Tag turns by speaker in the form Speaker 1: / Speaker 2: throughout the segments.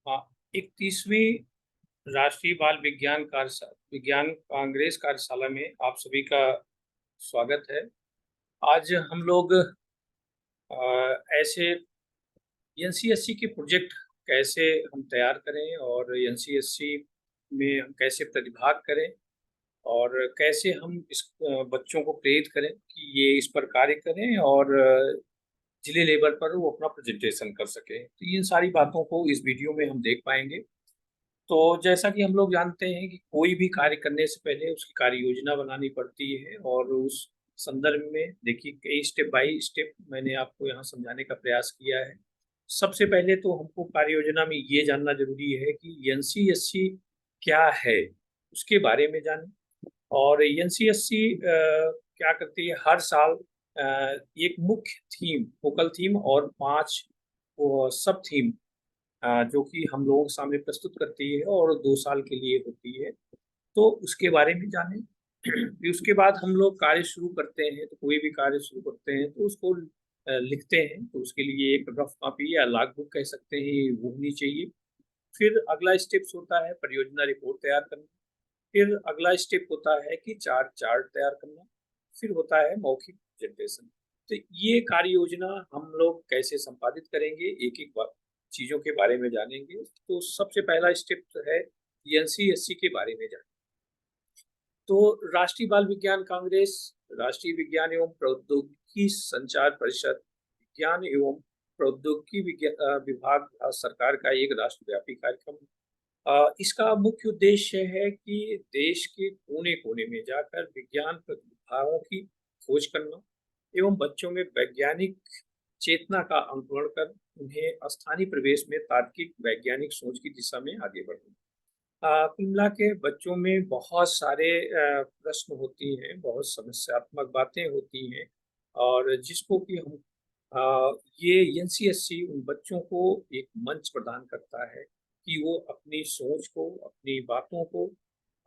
Speaker 1: हाँ, 31वीं राष्ट्रीय बाल विज्ञान कांग्रेस कार्यशाला में आप सभी का स्वागत है। आज हम लोग ऐसे एनसीएससी के प्रोजेक्ट कैसे हम तैयार करें और एनसीएससी में हम कैसे प्रतिभाग करें और कैसे हम इस बच्चों को प्रेरित करें कि ये इस पर कार्य करें और जिले लेवल पर वो अपना प्रेजेंटेशन कर सकें। तो इन सारी बातों को इस वीडियो में हम देख पाएंगे। तो जैसा कि हम लोग जानते हैं कि कोई भी कार्य करने से पहले उसकी कार्य योजना बनानी पड़ती है और उस संदर्भ में देखिए कई स्टेप बाय स्टेप मैंने आपको यहाँ समझाने का प्रयास किया है। सबसे पहले तो हमको कार्य योजना में ये जानना जरूरी है कि एनसीएससी क्या है, उसके बारे में जानें। और एनसीएससी क्या करती है, हर साल एक मुख्य थीम, फोकल थीम और 5 सब थीम जो कि हम लोगों के सामने प्रस्तुत करती है और 2 साल के लिए होती है, तो उसके बारे में जानें। फिर उसके बाद हम लोग कार्य शुरू करते हैं, तो कोई भी कार्य शुरू करते हैं तो उसको लिखते हैं, तो उसके लिए एक रफ कॉपी या लॉग बुक कह सकते हैं, वो होनी चाहिए। फिर अगला स्टेप्स होता है परियोजना रिपोर्ट तैयार करना। फिर अगला स्टेप होता है कि चार्ट चार्ट तैयार करना। फिर होता है मौखिक प्रेजेंटेशन। तो ये कार्य योजना हम लोग कैसे संपादित करेंगे, एक एक चीजों के बारे में जानेंगे। तो सबसे पहला स्टेप तो है एनसीएससी के बारे में जानें। तो राष्ट्रीय बाल विज्ञान कांग्रेस, राष्ट्रीय विज्ञान एवं प्रौद्योगिकी संचार परिषद, विज्ञान एवं प्रौद्योगिकी विभाग भारत सरकार का एक राष्ट्रव्यापी कार्यक्रम। इसका मुख्य उद्देश्य है कि देश के कोने कोने में जाकर विज्ञान प्रतिभाओं की खोज करना एवं बच्चों में वैज्ञानिक चेतना का अंकुरण कर उन्हें स्थानीय प्रवेश में तार्किक वैज्ञानिक सोच की दिशा में आगे बढ़ना। कुल मिला के बच्चों में बहुत सारे प्रश्न होती हैं, बहुत समस्यात्मक बातें होती हैं और जिसको कि हम ये एनसीएससी उन बच्चों को एक मंच प्रदान करता है कि वो अपनी सोच को, अपनी बातों को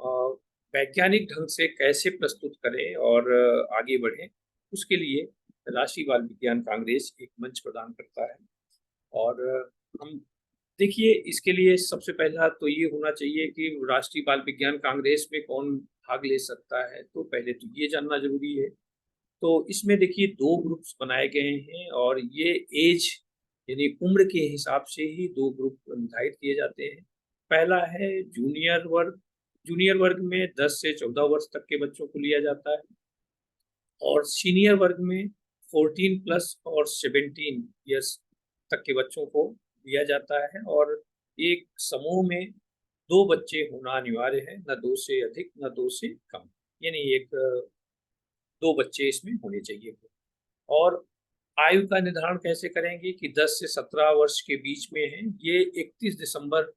Speaker 1: अ, वैज्ञानिक ढंग से कैसे प्रस्तुत करें और आगे बढ़ें। उसके लिए राष्ट्रीय बाल विज्ञान कांग्रेस एक मंच प्रदान करता है। और हम देखिए इसके लिए सबसे पहला तो ये होना चाहिए कि राष्ट्रीय बाल विज्ञान कांग्रेस में कौन भाग ले सकता है, तो पहले तो ये जानना जरूरी है। तो इसमें देखिए 2 ग्रुप्स बनाए गए हैं और ये एज यानी उम्र के हिसाब से ही 2 ग्रुप निर्धारित किए जाते हैं। पहला है जूनियर वर्ग। जूनियर वर्ग में 10 से 14 वर्ष तक के बच्चों को लिया जाता है और सीनियर वर्ग में 14 प्लस और 17 ईयर्स तक के बच्चों को लिया जाता है। और एक समूह में 2 बच्चे होना अनिवार्य है, न 2 से अधिक न 2 से कम, यानी एक 2 बच्चे इसमें होने चाहिए। और आयु का निर्धारण कैसे करेंगे कि 10 से 17 वर्ष के बीच में है, ये 31 दिसंबर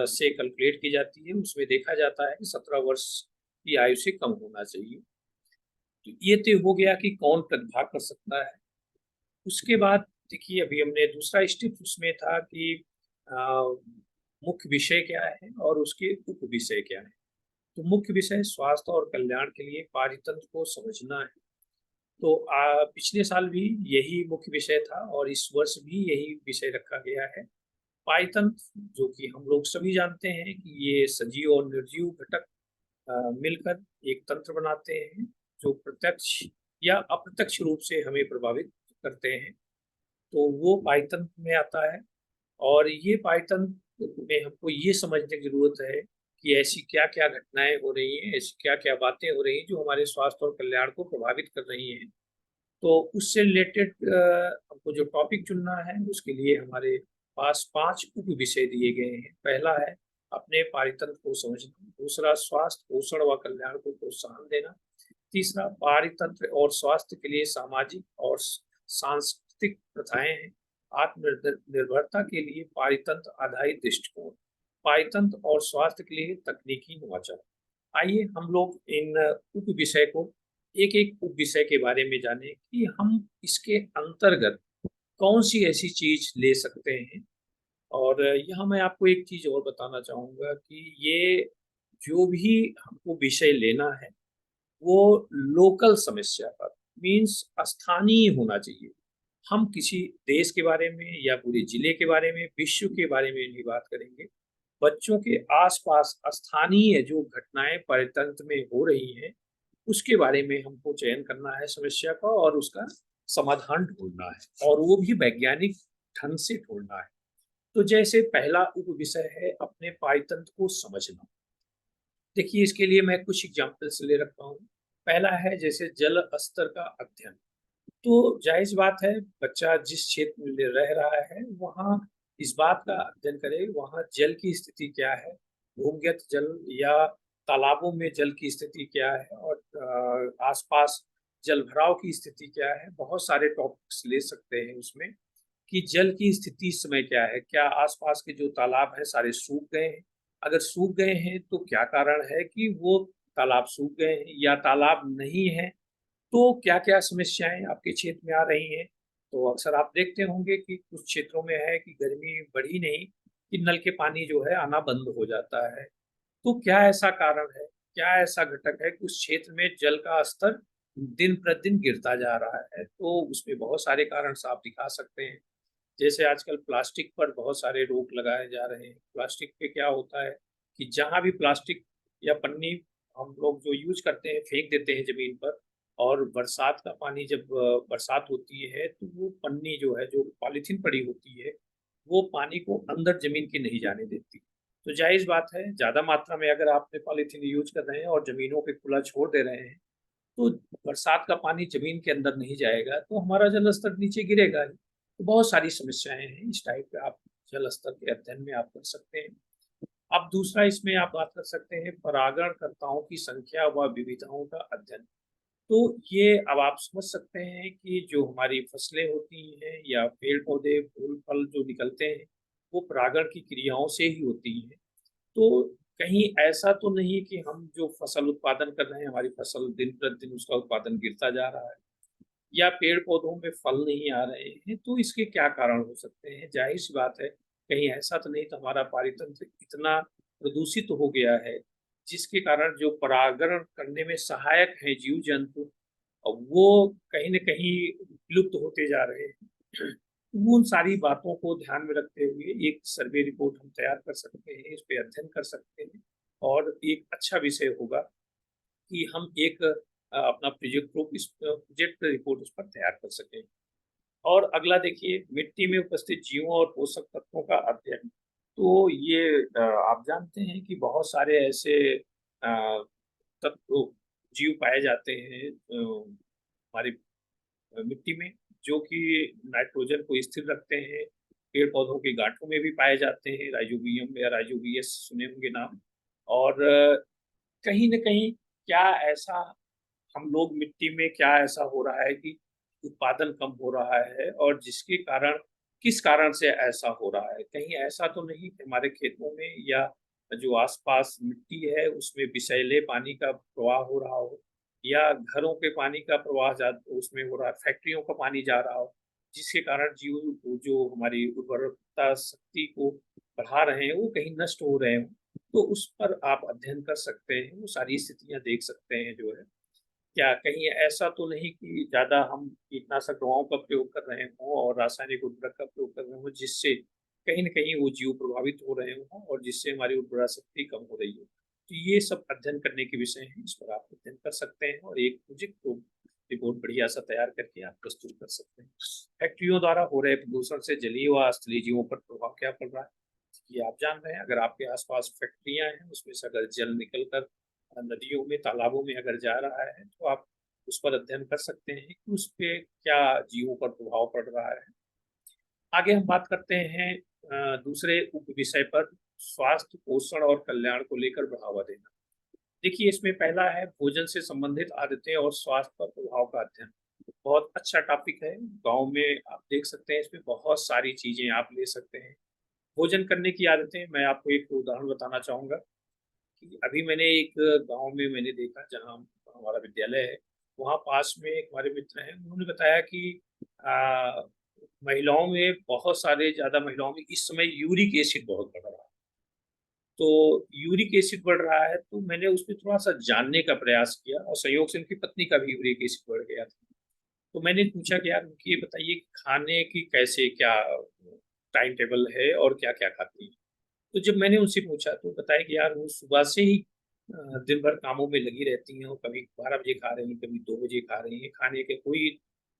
Speaker 1: से कैलकुलेट की जाती है। उसमें देखा जाता है कि 17 वर्ष की आयु से कम होना चाहिए। तो ये तो हो गया कि कौन प्रतिभाग कर सकता है। उसके बाद देखिए अभी हमने दूसरा स्टेप उसमें था कि अ, मुख्य विषय क्या है और उसके उप विषय क्या है। तो मुख्य विषय स्वास्थ्य और कल्याण के लिए पारितंत्र को समझना है। तो पिछले साल भी यही मुख्य विषय था और इस वर्ष भी यही विषय रखा गया है। पारितंत्र जो कि हम लोग सभी जानते हैं कि ये सजीव और निर्जीव घटक मिलकर एक तंत्र बनाते हैं जो प्रत्यक्ष या अप्रत्यक्ष रूप से हमें प्रभावित करते हैं। तो वो पाइथन में आता है। और ये पाइथन में हमको ये समझने की जरूरत है कि ऐसी क्या क्या घटनाएं हो रही हैं, ऐसी क्या क्या बातें हो रही हैं जो हमारे स्वास्थ्य और कल्याण को प्रभावित कर रही हैं। तो उससे रिलेटेड हमको जो टॉपिक चुनना है उसके लिए हमारे पास 5 उप विषय दिए गए हैं। पहला है अपने पारितंत्र को समझना, दूसरा स्वास्थ्य पोषण व कल्याण को प्रोत्साहन देना, तीसरा पारितंत्र और स्वास्थ्य के लिए सामाजिक और सांस्कृतिक प्रथाएं हैं, आत्मनिर्भरता के लिए पारितंत्र आधारित दृष्टिकोण, पारितंत्र और स्वास्थ्य के लिए तकनीकी नवाचार। आइए हम लोग इन उप विषय को एक एक उप विषय के बारे में जानें कि हम इसके अंतर्गत कौन सी ऐसी चीज ले सकते हैं। और यहाँ मैं आपको एक चीज और बताना चाहूंगा कि ये जो भी हमको विषय लेना है वो लोकल समस्या पर मीन्स स्थानीय होना चाहिए। हम किसी देश के बारे में या पूरे जिले के बारे में, विश्व के बारे में नहीं बात करेंगे। बच्चों के आसपास स्थानीय जो घटनाएं परितंत्र में हो रही हैं, उसके बारे में हमको चयन करना है समस्या का, और उसका समाधान ढूंढना है, और वो भी वैज्ञानिक ढंग से ढूंढना है। तो जैसे पहला उप विषय है अपने पारितंत्र को समझना। देखिए, इसके लिए मैं कुछ एग्जाम्पल्स ले रखा हूँ। पहला है जैसे जल स्तर का अध्ययन। तो जायज बात है, बच्चा जिस क्षेत्र में रह रहा है वहाँ इस बात का अध्ययन करे, वहाँ जल की स्थिति क्या है, भूमिगत जल या तालाबों में जल की स्थिति क्या है, और आसपास जल भराव की स्थिति क्या है। बहुत सारे टॉपिक्स ले सकते हैं उसमें, कि जल की स्थिति इस समय क्या है, क्या आसपास के जो तालाब हैं सारे सूख गए हैं, अगर सूख गए हैं तो क्या कारण है कि वो तालाब सूख गए हैं, या तालाब नहीं है तो क्या क्या समस्याएं आपके क्षेत्र में आ रही हैं। तो अक्सर आप देखते होंगे कि कुछ क्षेत्रों में है कि गर्मी बढ़ी नहीं, कि नल के पानी जो है आना बंद हो जाता है। तो क्या ऐसा कारण है, क्या ऐसा घटक है कि उस क्षेत्र में जल का स्तर दिन प्रतिदिन गिरता जा रहा है। तो उसमें बहुत सारे कारण साफ दिखा सकते हैं। जैसे आजकल प्लास्टिक पर बहुत सारे रोक लगाए जा रहे हैं। प्लास्टिक पे क्या होता है कि जहाँ भी प्लास्टिक या पन्नी हम लोग जो यूज करते हैं फेंक देते हैं जमीन पर, और बरसात का पानी जब बरसात होती है तो वो पन्नी जो है, जो पॉलीथीन पड़ी होती है, वो पानी को अंदर जमीन के नहीं जाने देती। तो जायज बात है, ज्यादा मात्रा में अगर आपने पॉलीथीन यूज कर रहे हैं और जमीनों पे खुला छोड़ दे रहे हैं, तो बरसात का पानी जमीन के अंदर नहीं जाएगा तो हमारा जल स्तर नीचे गिरेगा ही। तो बहुत सारी समस्याएं हैं इस टाइप के, आप जल स्तर के अध्ययन में आप कर सकते हैं। अब दूसरा इसमें आप बात कर सकते हैं परागणकर्ताओं की संख्या व विविधताओं का अध्ययन। तो ये अब आप समझ सकते हैं कि जो हमारी फसलें होती हैं या पेड़ पौधे फूल फल जो निकलते हैं, वो परागण की क्रियाओं से ही होती हैं। तो कहीं ऐसा तो नहीं कि हम जो फसल उत्पादन कर रहे हैं, हमारी फसल दिन प्रतिदिन उसका उत्पादन गिरता जा रहा है, या पेड़ पौधों में फल नहीं आ रहे हैं। तो इसके क्या कारण हो सकते हैं? जाहिर सी बात है, कहीं ऐसा तो नहीं तो हमारा पारितंत्र इतना प्रदूषित हो गया है, जिसके कारण जो परागण करने में सहायक हैं जीव जंतु, वो कहीं न कहीं विलुप्त होते जा रहे हैं। उन सारी बातों को ध्यान में रखते हुए एक सर्वे रिपोर्ट हम तैयार कर सकते हैं, इस पे अध्ययन कर सकते हैं, और एक अच्छा विषय होगा कि हम एक अपना प्रोजेक्ट ग्रुप इस प्रोजेक्ट रिपोर्ट उस पर तैयार कर सकें। और अगला देखिए, मिट्टी में उपस्थित जीवों और पोषक तत्वों का अध्ययन। तो ये आप जानते हैं कि बहुत सारे ऐसे तत्व जीव पाए जाते हैं हमारी मिट्टी में, जो कि नाइट्रोजन को स्थिर रखते हैं। पेड़ पौधों के गांठों में भी पाए जाते हैं, राइजोबियम या राइजोबियस सुने होंगे नाम। और कहीं न कहीं क्या ऐसा हम लोग मिट्टी में क्या ऐसा हो रहा है कि उत्पादन कम हो रहा है, और जिसके कारण किस कारण से ऐसा हो रहा है? कहीं ऐसा तो नहीं कि हमारे खेतों में या जो आस-पास मिट्टी है उसमें विषैले पानी का प्रवाह हो रहा हो, या घरों के पानी का प्रवाह उसमें हो रहा है, फैक्ट्रियों का पानी जा रहा हो, जिसके कारण जीव जो हमारी उर्वरकता शक्ति को बढ़ा रहे हैं वो कहीं नष्ट हो रहे हों। तो उस पर आप अध्ययन कर सकते हैं, वो सारी स्थितियाँ देख सकते हैं जो है। क्या कहीं ऐसा तो नहीं कि ज़्यादा हम कीटनाशक दवाओं का प्रयोग कर रहे हों और रासायनिक उर्वरक का प्रयोग कर रहे हों, जिससे कहीं न कहीं वो जीव प्रभावित हो रहे हों और जिससे हमारी उर्वरा शक्ति कम हो रही हो। तो ये सब अध्ययन करने के विषय हैं, इस पर आप अध्ययन कर सकते हैं और एक प्रोजेक्ट को रिपोर्ट बढ़िया-सा तैयार करके आप प्रस्तुत कर सकते हैं। फैक्ट्रियों द्वारा हो रहे प्रदूषण से जलीय व स्थलीय जीवों पर प्रभाव क्या पड़ रहा है? ये आप जान रहे हैं, अगर आपके आस-पास फैक्ट्रियाँ हैं, उसमें से अगर जल निकल कर नदियों में, तालाबों में अगर जा रहा है, तो आप उस पर अध्ययन कर सकते हैं कि उस पे क्या जीवों पर प्रभाव पड़ रहा है। आगे हम बात करते हैं दूसरे उप विषय पर, स्वास्थ्य, पोषण और कल्याण को लेकर बढ़ावा देना। देखिए, इसमें पहला है भोजन से संबंधित आदतें और स्वास्थ्य पर प्रभाव का अध्ययन। बहुत अच्छा टॉपिक है। गाँव में आप देख सकते हैं, इसमें बहुत सारी चीज़ें आप ले सकते हैं। भोजन करने की आदतें, मैं आपको एक उदाहरण बताना चाहूँगा कि अभी मैंने एक गाँव में मैंने देखा जहाँ हमारा विद्यालय है, वहाँ पास में एक हमारे मित्र हैं, उन्होंने बताया कि अ, महिलाओं में बहुत सारे ज़्यादा महिलाओं में इस समय यूरिक एसिड बहुत बढ़ रहा है। तो यूरिक एसिड बढ़ रहा है, तो मैंने उसमें थोड़ा-सा जानने का प्रयास किया और संयोग से उनकी पत्नी का भी यूरिक एसिड बढ़ गया था। तो मैंने पूछा कि यार ये बताइए कि खाने की कैसे क्या टाइम टेबल है और क्या-क्या खाती हैं? तो जब मैंने उनसे पूछा तो बताया कि यार वो सुबह से ही दिन भर कामों में लगी रहती हैं और कभी 12 बजे खा रही हैं, कभी 2 बजे खा रही हैं, खाने के कोई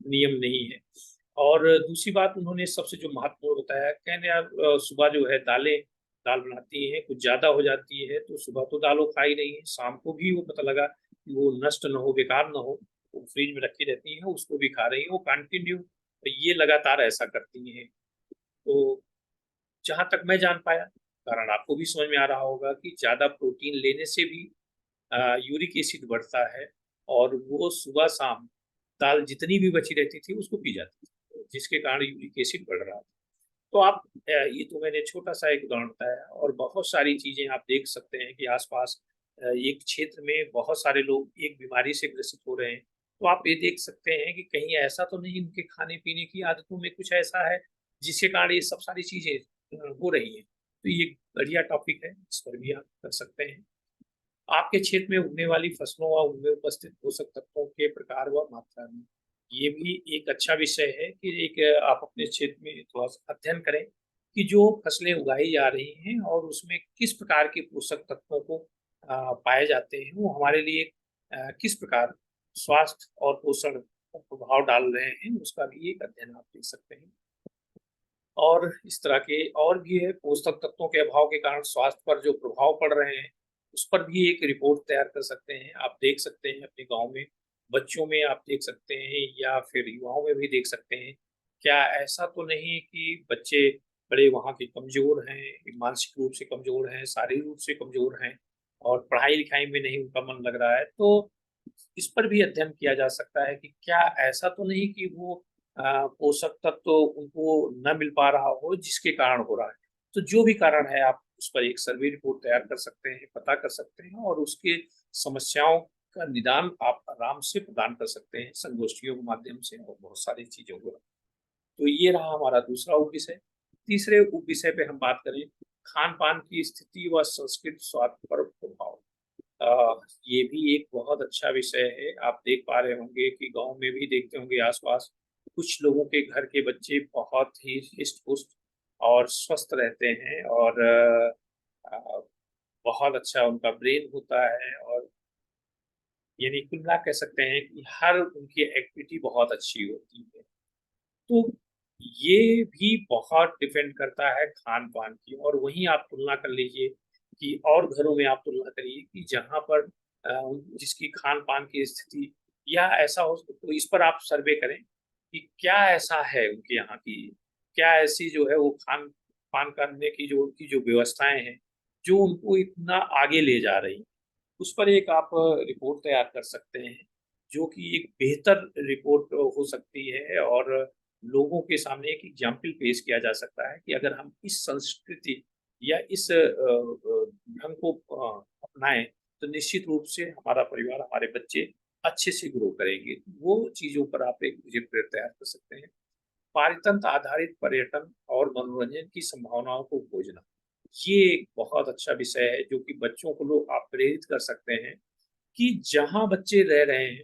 Speaker 1: नियम नहीं है। और दूसरी बात उन्होंने सबसे जो महत्वपूर्ण बताया, कहने यार सुबह जो है दाल बनाती हैं, कुछ ज़्यादा हो जाती है तो सुबह तो दाल वो खा ही रही हैं, शाम को भी वो पता लगा कि वो नष्ट ना हो, बेकार ना हो, वो फ्रिज में रखी रहती हैं, उसको भी खा रही हैं, वो कंटिन्यू ये लगातार ऐसा करती हैं। तो जहाँ तक मैं जान पाया, कारण आपको भी समझ में आ रहा होगा कि ज़्यादा प्रोटीन लेने से भी यूरिक एसिड बढ़ता है और वो सुबह-शाम दाल जितनी भी बची रहती थी, उसको पी जाती थी, जिसके कारण यूरिक एसिड बढ़ रहा था। तो आप ये तो मैंने छोटा-सा एक उदाहरण बताया और बहुत सारी चीज़ें आप देख सकते हैं कि आस-पास एक क्षेत्र में बहुत सारे लोग एक बीमारी से ग्रसित हो रहे हैं। तो आप ये देख सकते हैं कि कहीं ऐसा तो नहीं उनके खाने-पीने की आदतों में कुछ ऐसा है, जिसके कारण ये सब सारी चीज़ें हो रही हैं। तो ये बढ़िया टॉपिक है, इस पर भी आप कर सकते हैं। आपके क्षेत्र में उगने वाली फसलों व उनमें उपस्थित पोषक तत्वों के प्रकार व मात्रा में, ये भी एक अच्छा विषय है कि एक आप अपने क्षेत्र में थोड़ा-सा अध्ययन करें कि जो फसलें उगाई जा रही हैं और उसमें किस प्रकार के पोषक तत्वों को पाए जाते हैं, वो हमारे लिए किस प्रकार स्वास्थ्य और पोषण पर प्रभाव डाल रहे हैं, उसका भी एक अध्ययन आप देख सकते हैं। और इस तरह के और भी है पोषक तत्वों के अभाव के कारण स्वास्थ्य पर जो प्रभाव पड़ रहे हैं, उस पर भी एक रिपोर्ट तैयार कर सकते हैं। आप देख सकते हैं अपने गाँव में, बच्चों में आप देख सकते हैं या फिर युवाओं में भी देख सकते हैं। क्या ऐसा तो नहीं कि बच्चे बड़े वहाँ के कमज़ोर हैं, मानसिक रूप से कमज़ोर हैं, शारीरिक रूप से कमज़ोर हैं और पढ़ाई-लिखाई में नहीं उनका मन लग रहा है। तो इस पर भी अध्ययन किया जा सकता है कि क्या ऐसा तो नहीं कि वो पोषक तत्व तो उनको न मिल पा रहा हो जिसके कारण हो रहा है। तो जो भी कारण है आप उस पर एक सर्वे रिपोर्ट तैयार कर सकते हैं, पता कर सकते हैं और उसके समस्याओं का निदान आप आराम से प्रदान कर सकते हैं संगोष्ठियों के माध्यम से और बहुत सारी चीज़ों को। तो ये रहा हमारा दूसरा उपविषय। तीसरे उपविषय पे हम बात करें खान-पान की स्थिति व संस्कृत स्वास्थ्य पर प्रभाव। ये भी एक बहुत अच्छा विषय है। आप देख पा रहे होंगे कि गाँव में भी देखते होंगे आस-पास, कुछ लोगों के घर के बच्चे बहुत ही हृष्ट-पुष्ट और स्वस्थ रहते हैं और बहुत अच्छा उनका ब्रेन होता है और यानी कुल मिला कह सकते हैं कि हर उनकी एक्टिविटी बहुत अच्छी होती है। तो ये भी बहुत डिपेंड करता है खान-पान की और वहीं आप तुलना कर लीजिए कि और घरों में आप तुलना करिए कि जहाँ पर जिसकी खान-पान की स्थिति या ऐसा हो तो इस पर आप सर्वे करें कि क्या ऐसा है उनके यहाँ की, क्या ऐसी जो है वो खान-पान करने की जो उनकी जो व्यवस्थाएँ हैं, जो उनको इतना आगे ले जा रही हैं। उस पर एक आप रिपोर्ट तैयार कर सकते हैं, जो कि एक बेहतर रिपोर्ट हो सकती है और लोगों के सामने एक एग्ज़ाम्पल पेश किया जा सकता है कि अगर हम इस संस्कृति या इस ढंग को अपनाएँ, तो निश्चित रूप से हमारा परिवार, हमारे बच्चे अच्छे से ग्रो करेंगे। वो चीज़ों पर आप एक रिपोर्ट तैयार कर सकते हैं। पारतंत्र आधारित पर्यटन और मनोरंजन की संभावनाओं को खोजना। ये एक बहुत अच्छा विषय है जो कि बच्चों को लोग आप प्रेरित कर सकते हैं कि जहाँ बच्चे रह रहे हैं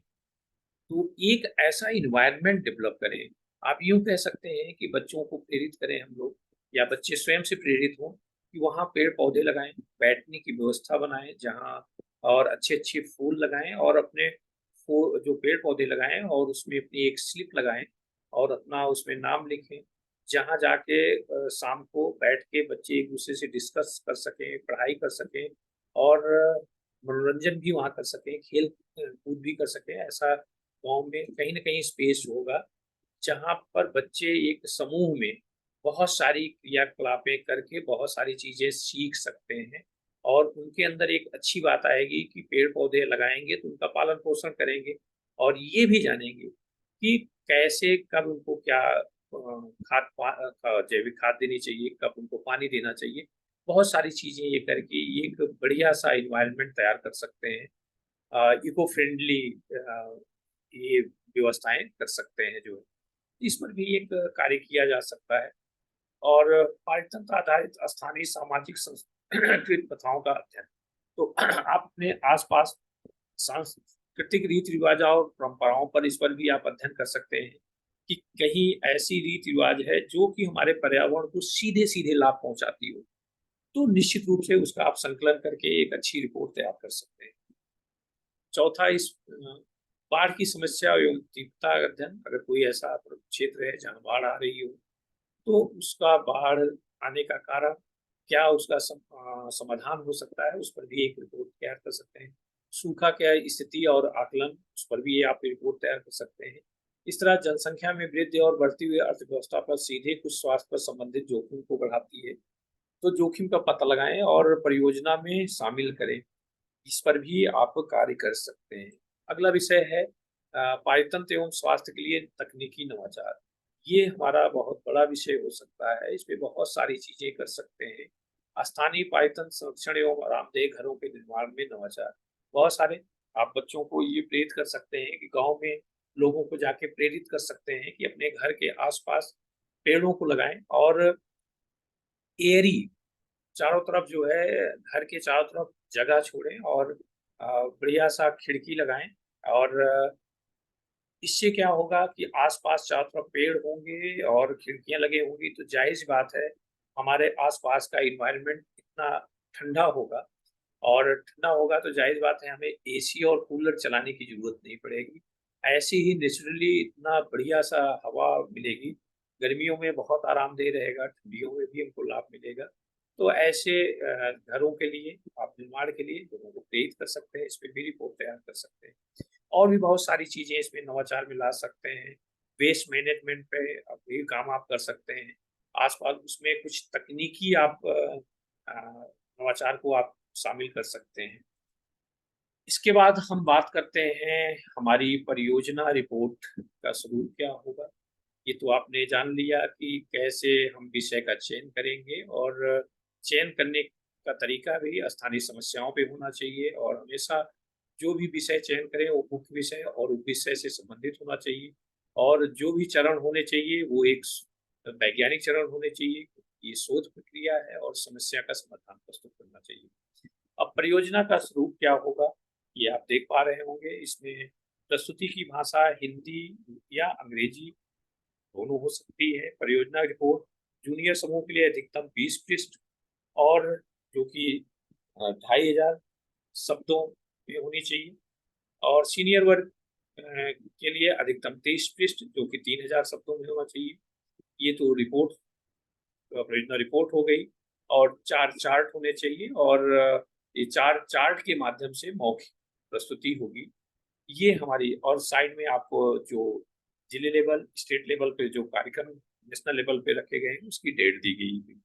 Speaker 1: तो एक ऐसा एनवायरनमेंट डेवलप करें। आप यूँ कह सकते हैं कि बच्चों को प्रेरित करें हम लोग या बच्चे स्वयं से प्रेरित हों कि वहाँ पेड़-पौधे लगाएँ, बैठने की व्यवस्था बनाएँ जहाँ और अच्छे-अच्छे फूल लगाएँ और अपने फू जो पेड़-पौधे लगाएँ और उसमें अपनी एक स्लिप लगाएँ और अपना उसमें नाम लिखें। जहाँ जाके शाम को बैठ के बच्चे एक-दूसरे से डिस्कस कर सकें, पढ़ाई कर सकें और मनोरंजन भी वहाँ कर सकें, खेल कूद भी कर सकें। ऐसा गाँव में कहीं न कहीं स्पेस होगा, जहाँ पर बच्चे एक समूह में बहुत सारी क्रियाकलापें करके बहुत सारी चीज़ें सीख सकते हैं और उनके अंदर एक अच्छी बात आएगी कि पेड़-पौधे लगाएँगे तो उनका पालन-पोषण करेंगे और ये भी जानेंगे कि कैसे कब उनको क्या जैविक खाद देनी चाहिए, कब उनको पानी देना चाहिए। बहुत सारी चीज़ें ये करके एक बढ़िया-सा एनवायरनमेंट तैयार कर सकते हैं। इको फ्रेंडली ये व्यवस्थाएँ कर सकते हैं जो, इस पर भी एक कार्य किया जा सकता है और पारतंत्र आधारित स्थानीय सामाजिक सांस्कृतिक प्रथाओं का अध्ययन। तो आप अपने आस-पास सांस्कृतिक रीति रिवाज और परंपराओं पर, इस पर भी आप अध्ययन कर सकते हैं कि कहीं ऐसी रीति रिवाज है जो कि हमारे पर्यावरण को सीधे सीधे लाभ पहुंचाती हो, तो निश्चित रूप से उसका आप संकलन करके एक अच्छी रिपोर्ट तैयार कर सकते हैं। चौथा, इस बाढ़ की समस्या एवं तीव्रता अध्ययन। अगर कोई ऐसा क्षेत्र है जहाँ बाढ़ आ रही हो, तो उसका बाढ़ आने का कारण क्या, उसका समाधान हो सकता है, उस पर भी एक रिपोर्ट तैयार कर सकते हैं। सूखा क्या स्थिति और आकलन, उस पर भी ये आप रिपोर्ट तैयार कर सकते हैं। इस तरह जनसंख्या में वृद्धि और बढ़ती हुई अर्थव्यवस्था पर सीधे कुछ स्वास्थ्य पर संबंधित जोखिम को बढ़ाती है, तो जोखिम का पता लगाएं और परियोजना में शामिल करें। इस पर भी आप कार्य कर सकते हैं। अगला विषय है पारितंत्र एवं स्वास्थ्य के लिए तकनीकी नवाचार। ये हमारा बहुत बड़ा विषय हो सकता है, इस पे बहुत सारी चीजें कर सकते हैं। स्थानीय पारितंत्र संरक्षण एवं आरामदेह घरों के निर्माण में नवाचार, बहुत सारे आप बच्चों को ये प्रेरित कर सकते हैं कि गांव में लोगों को जाके प्रेरित कर सकते हैं कि अपने घर के आसपास पेड़ों को लगाएं, और एरी चारों तरफ जो है, घर के चारों तरफ जगह छोड़ें और बढ़िया सा खिड़की लगाएं। और इससे क्या होगा कि आसपास चारों तरफ पेड़ होंगे और खिड़कियां लगे होंगी, तो जायज बात है हमारे आसपास का इन्वायरमेंट इतना ठंडा होगा। और ठंडा होगा तो जायज बात है हमें एसी और कूलर चलाने की जरूरत नहीं पड़ेगी। ऐसे ही नेचुरली इतना बढ़िया सा हवा मिलेगी, गर्मियों में बहुत आरामदेह रहेगा, ठंडियों में भी हमको लाभ मिलेगा। तो ऐसे घरों के लिए आप निर्माण के लिए लोगों को प्रेरित कर सकते हैं, इस पर भी रिपोर्ट तैयार कर सकते हैं। और भी बहुत सारी चीजें इसमें नवाचार में ला सकते हैं। वेस्ट मैनेजमेंट पे भी काम आप कर सकते हैं। आसपास उसमें कुछ तकनीकी आप नवाचार को आप शामिल कर सकते हैं। इसके बाद हम बात करते हैं हमारी परियोजना रिपोर्ट का स्वरूप क्या होगा। ये तो आपने जान लिया कि कैसे हम विषय का चयन करेंगे, और चयन करने का तरीका भी स्थानीय समस्याओं पे होना चाहिए, और हमेशा जो भी विषय चयन करें वो मुख्य विषय और उप विषय से संबंधित होना चाहिए। और जो भी चरण होने चाहिए वो एक वैज्ञानिक चरण होने चाहिए, ये शोध प्रक्रिया है, और समस्या का समाधान प्रस्तुत करना चाहिए। अब परियोजना का स्वरूप क्या होगा, ये आप देख पा रहे होंगे। इसमें प्रस्तुति की भाषा हिंदी या अंग्रेजी दोनों हो सकती है। परियोजना रिपोर्ट जूनियर समूह के लिए अधिकतम 20 पृष्ठ, और जो कि 2500 शब्दों में होनी चाहिए। और सीनियर वर्ग के लिए अधिकतम 23 पृष्ठ, जो कि 3000 शब्दों में होना चाहिए। ये तो रिपोर्ट, परियोजना रिपोर्ट हो गई। और 4 चार्ट होने चाहिए, और ये 4 चार्ट के माध्यम से मौखिक प्रस्तुति होगी। ये हमारी, और साइड में आपको जो जिले लेवल, स्टेट लेवल पे जो कार्यक्रम नेशनल लेवल पे रखे गए हैं उसकी डेट दी गई है।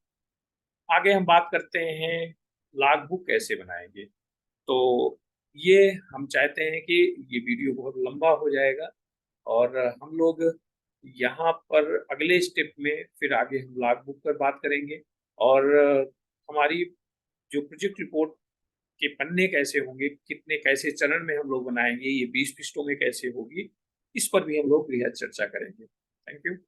Speaker 1: आगे हम बात करते हैं लॉग बुक कैसे बनाएंगे। तो ये हम चाहते हैं कि ये वीडियो बहुत लंबा हो जाएगा, और हम लोग यहाँ पर अगले स्टेप में फिर आगे हम लॉग बुक पर बात करेंगे। और हमारी जो प्रोजेक्ट रिपोर्ट के पन्ने कैसे होंगे, कितने कैसे चरण में हम लोग बनाएंगे, ये 20 पृष्ठों में कैसे होगी, इस पर भी हम लोग बृहद चर्चा करेंगे। Thank you.